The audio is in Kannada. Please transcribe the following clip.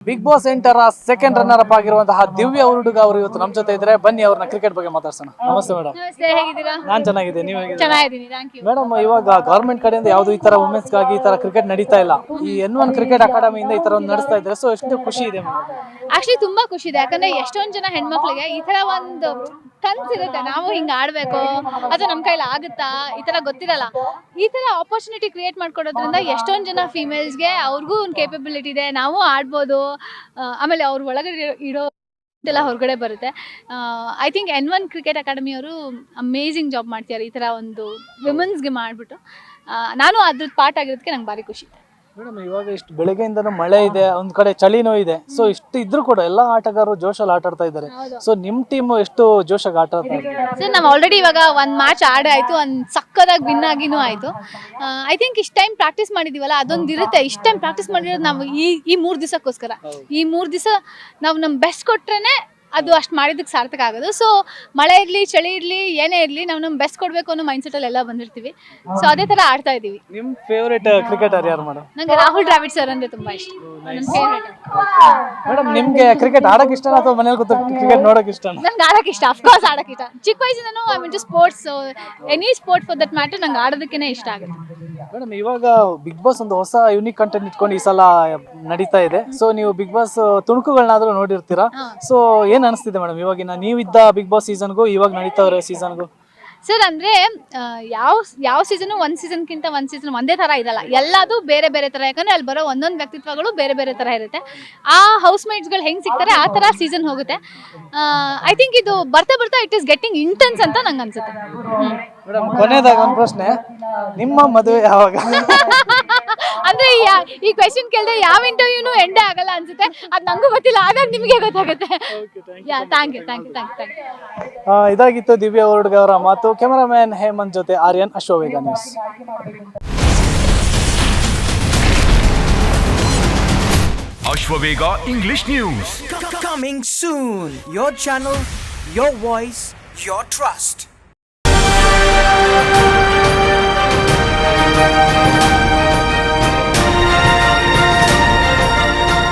Big boss 8 second runner up ಆಗಿರುವಂತಹ ದಿವ್ಯ ಹುಡುಗ ಅವರು ಇವತ್ತು ನಮ್ಮ ಜೊತೆ ಇದ್ರೆ. ಬನ್ನಿ ಅವ್ರನ್ನ ಕ್ರಿಕೆಟ್ ಬಗ್ಗೆ ಮಾತಾಡ್ಸೋಣ. ನಮಸ್ತೆ ಮೇಡಮ್. ನಮಸ್ತೆ, ಹೇಗಿದ್ದೀರಾ? ನಾನ್ ಚೆನ್ನಾಗಿದ್ದೀನಿ, ನೀವು ಹೇಗಿದ್ದೀರಾ? ಚೆನ್ನಾಗಿದ್ದೀನಿ, ಥ್ಯಾಂಕ್ ಯು. ಮೇಡಮ್, ಇವಾಗ ಗವರ್ಮೆಂಟ್ ಕಡೆಯಿಂದ ಯಾವ್ದು ಈ ತರ ವುಮೆನ್ಸ್ ಗಾಗಿ ಈ ತರ ಕ್ರಿಕೆಟ್ ನಡೀತಾ ಇಲ್ಲ. ಈ N1 ಕ್ರಿಕೆಟ್ ಅಕಾಡೆಮಿಯಿಂದ ಈ ತರ ಒಂದು ನಡೆಸ್ತಾ ಇದ್ದಾರೆ. ಸೊ ಎಷ್ಟು ಖುಷಿ ಇದೆ ಮೇಡಮ್? ಆಕ್ಚುಲಿ ತುಂಬಾ ಖುಷಿ ಇದೆ, ಯಾಕಂದ್ರೆ ಎಷ್ಟೊಂದು ಜನ ಹೆಣ್ಮಕ್ಳಿಗೆ ಈ ತರ ಒಂದು ಕನ್ಸಿರುತ್ತೆ, ನಾವು ಹಿಂಗ ಆಡ್ಬೇಕು ಅಥವಾ ನಮ್ಮ ಕೈಲಿ ಆಗುತ್ತಾ ಈ ತರ ಗೊತ್ತಿರಲ್ಲ. ಈ ತರ ಆಪರ್ಚುನಿಟಿ ಕ್ರಿಯೇಟ್ ಮಾಡ್ಕೊಡೋದ್ರಿಂದ ಎಷ್ಟೊಂದು ಜನ ಫೀಮೇಲ್ಸ್ಗೆ ಅವ್ರಿಗೂ ಒಂದು ಕೇಪಬಿಲಿಟಿ ಇದೆ, ನಾವು ಆಡ್ಬೋದು. ಆಮೇಲೆ ಅವ್ರ ಒಳಗಡೆ ಇಡೋ ಎಲ್ಲ ಹೊರಗಡೆ ಬರುತ್ತೆ. I think N1 cricket academy ಅವರು ಅಮೇಝಿಂಗ್ ಜಾಬ್ ಮಾಡ್ತಿದ್ದಾರೆ ಈ ಥರ ಒಂದು ವಿಮೆನ್ಸ್ಗೆ ಮಾಡಿಬಿಟ್ಟು. ನಾನು ಅದ್ರದ್ದು ಪಾರ್ಟ್ ಆಗಿರೋದಕ್ಕೆ ನಂಗೆ ಭಾರಿ ಖುಷಿ ಇದೆ. ಮೇಡಮ್, ಇವಾಗ ಇಷ್ಟು ಬೆಳಗ್ಗೆಯಿಂದನೂ ಮಳೆ ಇದೆ, ಒಂದ್ ಕಡೆ ಚಳಿನೂ ಇದೆ. ಸೊ ಇಷ್ಟು ಇದ್ರೂ ಕೂಡ ಎಲ್ಲಾ ಆಟಗಾರರು ಜೋಶಲ್ಲಿ ಆಟ ಆಡ್ತಾ ಇದ್ದಾರೆ. ಸೊ ನಿಮ್ ಟೀಮ್ ಎಷ್ಟು ಜೋಶಾಗಿ ಆಟ ಆಡ್ತಾ ಇದೆ? ಸರ್, ನಾವು ಆಲ್ರೆಡಿ ಇವಾಗ ಒಂದು ಮ್ಯಾಚ್ ಆಯ್ತು, ಒಂದು ಸಕ್ಕದಾಗಿ ವಿನ್ ಆಗಿನೂ ಆಯಿತು. ಐ ಥಿಂಕ್ ಇಷ್ಟು ಟೈಮ್ ಪ್ರಾಕ್ಟೀಸ್ ಮಾಡಿದೀವಲ್ಲ ಅದೊಂದು ಇರುತ್ತೆ. ಇಷ್ಟು ಟೈಮ್ ಪ್ರಾಕ್ಟೀಸ್ ಮಾಡಿರೋದು ನಾವು ಈ 3 ದಿವಸಕ್ಕೋಸ್ಕರ. ಈ 3 ದಿವಸ ನಾವು ನಮ್ಮ ಬೆಸ್ಟ್ ಕೊಟ್ರೇನೆ ಅದು ಅಷ್ಟು ಮಾಡಿದ್ದಕ್ಕೆ ಸಾರ್ಥಕ ಆಗೋದು. ಸೊ ಮಳೆ ಇರಲಿ, ಚಳಿ ಇರಲಿ, ಏನೇ ಇರಲಿ, ನಾವು ನಮ್ಮ ಬೆಸ್ಟ್ ಕೊಡಬೇಕು ಅನ್ನೋ ಮೈಂಡ್ಸೆಟಲ್ಲಿ ಎಲ್ಲ ಬಂದಿರ್ತೀವಿ. ಸೊ ಅದೇ ಥರ ಆಡ್ತಾ ಇದ್ದೀವಿ. ನಿಮ್ ಫೇವರೇಟ್ ಕ್ರಿಕೆಟರ್ ಯಾರು ಮೇಡಮ್? ನಂಗೆ ರಾಹುಲ್ ದ್ರಾವಿಡ್ ಸರ್ ಅಂದ್ರೆ ತುಂಬಾ ಇಷ್ಟ, ನನ್ನ ಫೇವರೇಟ್. ಮೇಡಮ್, ನಿಮ್ಗೆ ಕ್ರಿಕೆಟ್ ಆಡಕ್ ಇಷ್ಟನಾ ಅಥವಾ ಮನೇಲಿ ಕೂತು ಕ್ರಿಕೆಟ್ ನೋಡಕ್ ಇಷ್ಟನಾ? ನಂಗೆ ಆಡಕ್ಕೆ ಇಷ್ಟ, ಅಫ್ಕೋರ್ಸ್ ಆಡಕ್ಕೆ ಇಷ್ಟ. ಚಿಕ್ಕ ವಯಸ್ಸಿಂದನೂ I mean to sports, any sport for that matter ನಂಗೆ ಆಡೋದಕ್ಕೇ ಇಷ್ಟ ಆಗುತ್ತೆ. ಮೇಡಮ್, ಇವಾಗ ಬಿಗ್ ಬಾಸ್ ಒಂದು ಹೊಸ ಯುನಿಕ್ ಕಂಟೆಂಟ್ ಇಟ್ಕೊಂಡು ಈ ಸಲ ನಡೀತಾ ಇದೆ. ಸೊ ನೀವು ಬಿಗ್ ಬಾಸ್ ತುಣುಕುಗಳನ್ನಾದ್ರೂ ನೋಡಿರ್ತೀರಾ. ಸೊ ಏನ್ ಅನಿಸ್ತಿದೆ ಮೇಡಮ್ ಇವಾಗಿನ ನೀವಿದ್ದ ಬಿಗ್ ಬಾಸ್ ಸೀಸನ್ಗೂ ಇವಾಗ ನಡೀತಾ ಇರೋ ಸೀಸನ್ಗೂ? ಸರ್, ಅಂದರೆ ಯಾವ ಸೀಸನು ಒಂದು ಸೀಸನ್ಗಿಂತ ಒಂದು ಸೀಸನ್ ಒಂದೇ ಥರ ಇರಲ್ಲ, ಎಲ್ಲದು ಬೇರೆ ಬೇರೆ ಥರ. ಯಾಕಂದರೆ ಅಲ್ಲಿ ಬರೋ ಒಂದೊಂದು ವ್ಯಕ್ತಿತ್ವಗಳು ಬೇರೆ ಬೇರೆ ಥರ ಇರುತ್ತೆ. ಆ ಹೌಸ್ ಮೇಟ್ಸ್ಗಳು ಹೆಂಗೆ ಸಿಗ್ತಾರೆ ಆ ಥರ ಸೀಸನ್ ಹೋಗುತ್ತೆ. ಐ ಥಿಂಕ್ ಇದು ಬರ್ತಾ ಬರ್ತಾ ಇಟ್ ಈಸ್ ಗೆಟ್ಟಿಂಗ್ ಇಂಟೆನ್ಸ್ ಅಂತ ನಂಗೆ ಅನ್ಸುತ್ತೆ. ಮೇಡಮ್, ಕೊನೆಯದಾಗ ಒಂದು ಪ್ರಶ್ನೆ, ನಿಮ್ಮ ಮದುವೆ ಯಾವಾಗ? ಅಂದ್ರೆ ಈ ಕ್ವೆಶ್ಚನ್ ಕೇಳಿದ್ರೆ ಯಾವ ಇಂಟರ್ವ್ಯೂನು ಎಂಡೇ ಆಗಲ್ಲ ಅನ್ಸುತ್ತೆ. ಅದು ನಂಗೂ ಗೊತ್ತಿಲ್ಲ, ಆಗಾಗ ನಿಮಗೆ ಗೊತ್ತಾಗುತ್ತೆ. Thank you. ಇದಾಗಿತ್ತು ದಿವ್ಯ ಹುಡುಗ ಅವರ ಮಾತು. ಕ್ಯಾಮರಾಮನ್ ಹೇಮಂತ್ ಜೊತೆ Aryan, Ashwavega news. Ashwavega English News. Coming soon. Your channel, your voice, your trust.